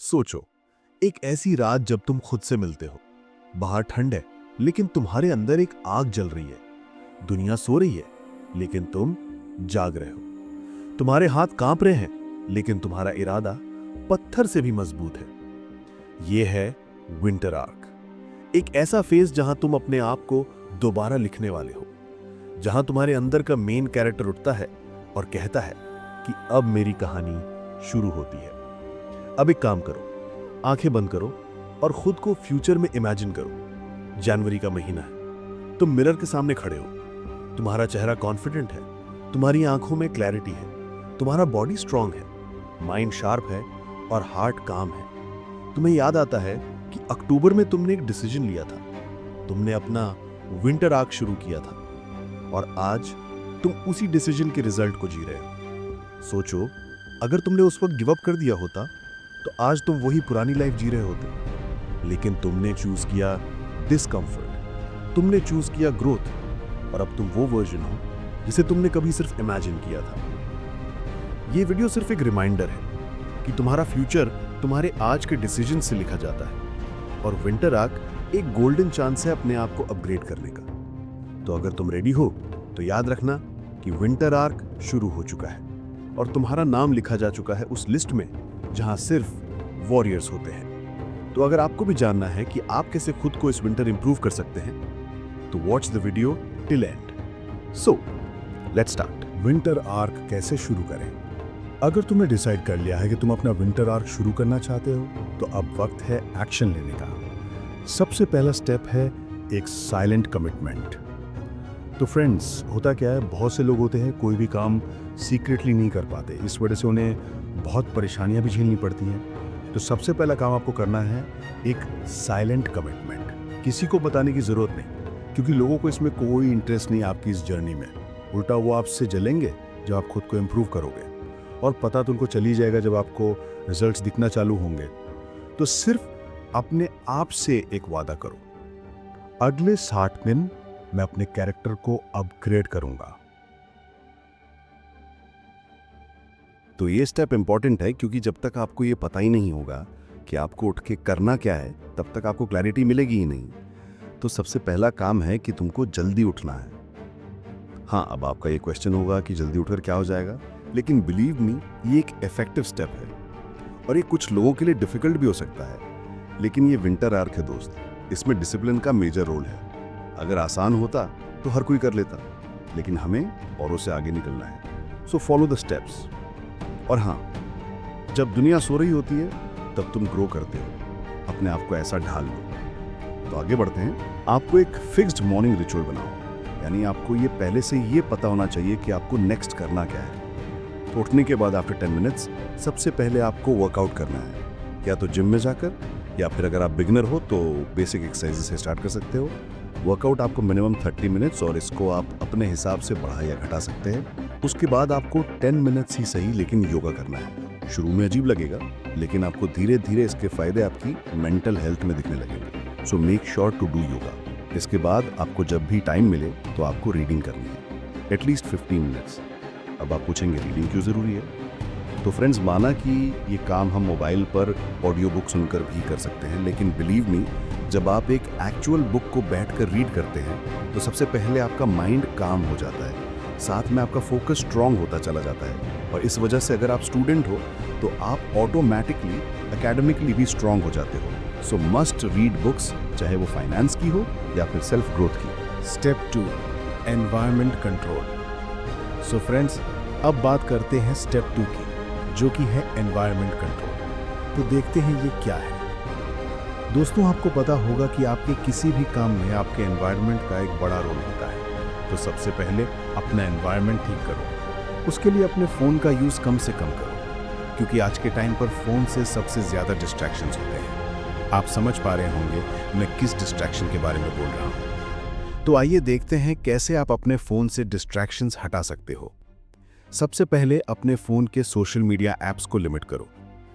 सोचो, एक ऐसी रात जब तुम खुद से मिलते हो। बाहर ठंड है, लेकिन तुम्हारे अंदर एक आग जल रही है। दुनिया सो रही है, लेकिन तुम जाग रहे हो। तुम्हारे हाथ कांप रहे हैं, लेकिन तुम्हारा इरादा पत्थर से भी मजबूत है। यह है विंटर आर्क, एक ऐसा फेज जहां तुम अपने आप को दोबारा लिखने वाले हो, जहां तुम्हारे अंदर का मेन कैरेक्टर उठता है और कहता है कि अब मेरी कहानी शुरू होती है। अब एक काम करो, आंखें बंद करो और खुद को फ्यूचर में इमेजिन करो। जनवरी का महीना है, तुम मिरर के सामने खड़े हो। तुम्हारा चेहरा कॉन्फिडेंट है, तुम्हारी आंखों में क्लैरिटी है, तुम्हारा बॉडी स्ट्रांग है, माइंड शार्प है और हार्ट काम है। तुम्हें याद आता है कि अक्टूबर में तुमने एक डिसीजन लिया था, तुमने अपना विंटर आर्क शुरू किया था और आज तुम उसी डिसीजन के रिजल्ट को जी रहे हो। सोचो, अगर तुमने उस वक्त गिव अप कर दिया होता तो आज तुम वही पुरानी लाइफ जी रहे होते। लेकिन तुमने चूज किया डिस्कंफर्ट, तुमने चूज किया ग्रोथ और अब तुम वो वर्जन हो जिसे तुमने कभी सिर्फ इमेजिन किया था। ये वीडियो सिर्फ एक रिमाइंडर है कि तुम्हारा फ्यूचर तुम्हारे आज के डिसीजन से लिखा जाता है और विंटर आर्क एक गोल्डन चांस है अपने आप को अपग्रेड करने का। तो अगर तुम रेडी हो तो याद रखना कि विंटर आर्क शुरू हो चुका है और तुम्हारा नाम लिखा जा चुका है उस लिस्ट में जहां सिर्फ वॉरियर्स होते हैं। तो अगर आपको भी जानना है कि आप कैसे खुद को इस विंटर इंप्रूव कर सकते हैं तो watch the video till and. So let's start. Winter arc कैसे शुरू करें? अगर तुमने डिसाइड कर लिया है कि तुम अपना विंटर आर्क शुरू करना चाहते हो तो अब वक्त है एक्शन लेने का। सबसे पहला स्टेप है एक साइलेंट कमिटमेंट। तो फ्रेंड्स, होता क्या है, बहुत से लोग होते हैं कोई भी काम सीक्रेटली नहीं कर पाते, इस वजह से उन्हें बहुत परेशानियां भी झेलनी पड़ती हैं। तो सबसे पहला काम आपको करना है एक साइलेंट कमिटमेंट। किसी को बताने की जरूरत नहीं, क्योंकि लोगों को इसमें कोई इंटरेस्ट नहीं आपकी इस जर्नी में। उल्टा वो आपसे जलेंगे जब आप खुद को इम्प्रूव करोगे और पता तो उनको चल ही जाएगा जब आपको रिजल्ट्स दिखना चालू होंगे। तो सिर्फ अपने आप से एक वादा करो, अगले 60 दिन मैं अपने कैरेक्टर को अपग्रेड करूंगा। तो ये स्टेप इंपॉर्टेंट है, क्योंकि जब तक आपको ये पता ही नहीं होगा कि आपको उठ के करना क्या है, तब तक आपको क्लैरिटी मिलेगी ही नहीं। तो सबसे पहला काम है कि तुमको जल्दी उठना है। हाँ, अब आपका ये क्वेश्चन होगा कि जल्दी उठकर क्या हो जाएगा, लेकिन बिलीव मी, ये एक इफेक्टिव स्टेप है और ये कुछ लोगों के लिए डिफिकल्ट भी हो सकता है। लेकिन ये विंटर आर्क है दोस्त, इसमें डिसिप्लिन का मेजर रोल है। अगर आसान होता तो हर कोई कर लेता, लेकिन हमें औरों से आगे निकलना है। So follow the steps. और हाँ, जब दुनिया सो रही होती है तब तुम ग्रो करते हो, अपने आप को ऐसा ढाल लो। तो आगे बढ़ते हैं। आपको एक फिक्स्ड मॉर्निंग रिचुअल बनाओ, यानी आपको ये पहले से ये पता होना चाहिए कि आपको नेक्स्ट करना क्या है। तो उठने के बाद आफ्टर 10 मिनट्स सबसे पहले आपको वर्कआउट करना है, या तो जिम में जाकर, या फिर अगर आप बिगिनर हो तो बेसिक एक्सरसाइज से स्टार्ट कर सकते हो। वर्कआउट आपको मिनिमम 30 मिनट्स और इसको आप अपने हिसाब से बढ़ा या घटा सकते हैं। उसके बाद आपको 10 मिनट्स ही सही लेकिन योगा करना है। शुरू में अजीब लगेगा, लेकिन आपको धीरे धीरे इसके फायदे आपकी मेंटल हेल्थ में दिखने लगेंगे। So make sure to do yoga. इसके बाद आपको जब भी टाइम मिले तो आपको रीडिंग करनी है, एटलीस्ट 15 मिनट्स। अब आप पूछेंगे रीडिंग क्यों ज़रूरी है? तो फ्रेंड्स, माना कि ये काम हम मोबाइल पर ऑडियो बुक सुनकर भी कर सकते हैं, लेकिन बिलीव मी, जब आप एक एक्चुअल बुक को बैठकर रीड करते हैं तो सबसे पहले आपका माइंड काम हो जाता है, साथ में आपका फोकस स्ट्रांग होता चला जाता है। और इस वजह से अगर आप स्टूडेंट हो तो आप ऑटोमेटिकली एकेडमिकली भी स्ट्रांग हो जाते हो। सो मस्ट रीड बुक्स, चाहे वो फाइनेंस की हो या फिर सेल्फ ग्रोथ की। Step 2, environment control. So friends, अब बात करते हैं स्टेप 2 की, जो कि है एनवायरनमेंट कंट्रोल। तो देखते हैं ये क्या है। दोस्तों, आपको पता होगा कि आपके किसी भी काम में आपके एनवायरनमेंट का एक बड़ा रोल होता है। तो सबसे पहले अपना एनवायरनमेंट ठीक करो। उसके लिए अपने फ़ोन का यूज़ कम से कम करो, क्योंकि आज के टाइम पर फ़ोन से सबसे ज़्यादा डिस्ट्रैक्शंस होते हैं। आप समझ पा रहे होंगे मैं किस डिस्ट्रैक्शन के बारे में बोल रहा हूँ। तो आइए देखते हैं कैसे आप अपने फ़ोन से डिस्ट्रैक्शंस हटा सकते हो। सबसे पहले अपने फ़ोन के सोशल मीडिया ऐप्स को लिमिट करो।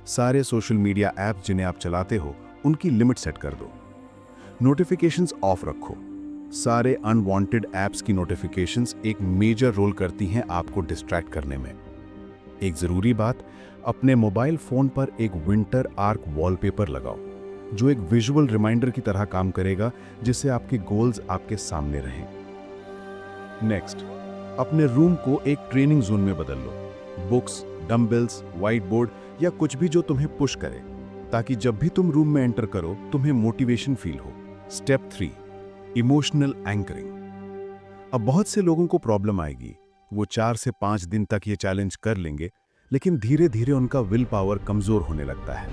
सारे सोशल मीडिया ऐप्स जिन्हें आप चलाते हो उनकी लिमिट सेट कर दो। नोटिफिकेशंस ऑफ रखो। सारे अनवांटेड ऐप्स की नोटिफिकेशंस एक मेजर रोल करती हैं आपको डिस्ट्रैक्ट करने में। एक ज़रूरी बात, अपने मोबाइल फोन पर एक विंटर आर्क वॉलपेपर लगाओ, जो एक विजुअल रिमाइंडर की तरह काम करेगा, जिससे आपके गोल्स आपके सामने रहें। नेक्स्ट, अपने रूम को एक ट्रेनिंग जोन में बदल लो। बुक्स, डंबल्स, व्हाइट बोर्ड या कुछ भी जो तुम्हें पुश करे, ताकि जब भी तुम रूम में एंटर करो तुम्हें मोटिवेशन फील हो। Step 3, emotional anchoring. अब बहुत से लोगों को प्रॉब्लम आएगी, वो 4 से 5 दिन तक ये चैलेंज कर लेंगे, लेकिन धीरे धीरे उनका विल पावर कमजोर होने लगता है।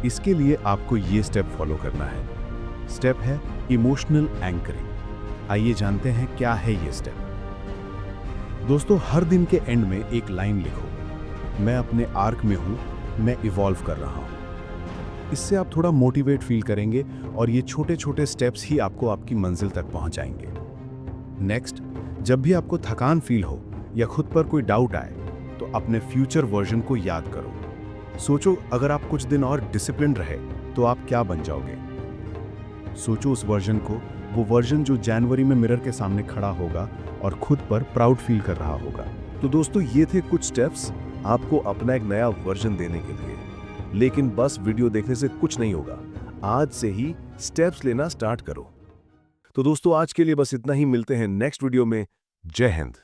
इसके लिए आपको ये स्टेप फॉलो करना है। स्टेप है इमोशनल एंकरिंग। आइए जानते हैं क्या है ये स्टेप। दोस्तों, हर दिन के एंड में एक लाइन लिखो, मैं अपने आर्क में हूं, मैं इवॉल्व कर रहा हूं। इससे आप थोड़ा मोटिवेट फील करेंगे और ये छोटे छोटे स्टेप्स ही आपको आपकी मंजिल तक पहुंचाएंगे। नेक्स्ट, जब भी आपको थकान फील हो या खुद पर कोई डाउट आए, तो अपने फ्यूचर वर्जन को याद करो। सोचो, अगर आप कुछ दिन और डिसिप्लिन रहे तो आप क्या बन जाओगे। सोचो उस वर्जन को, वो वर्जन जो जनवरी में मिरर के सामने खड़ा होगा और खुद पर प्राउड फील कर रहा होगा। तो दोस्तों, ये थे कुछ स्टेप्स आपको अपना एक नया वर्जन देने के लिए। लेकिन बस वीडियो देखने से कुछ नहीं होगा, आज से ही स्टेप्स लेना स्टार्ट करो। तो दोस्तों, आज के लिए बस इतना ही। मिलते हैं नेक्स्ट वीडियो में। जय हिंद।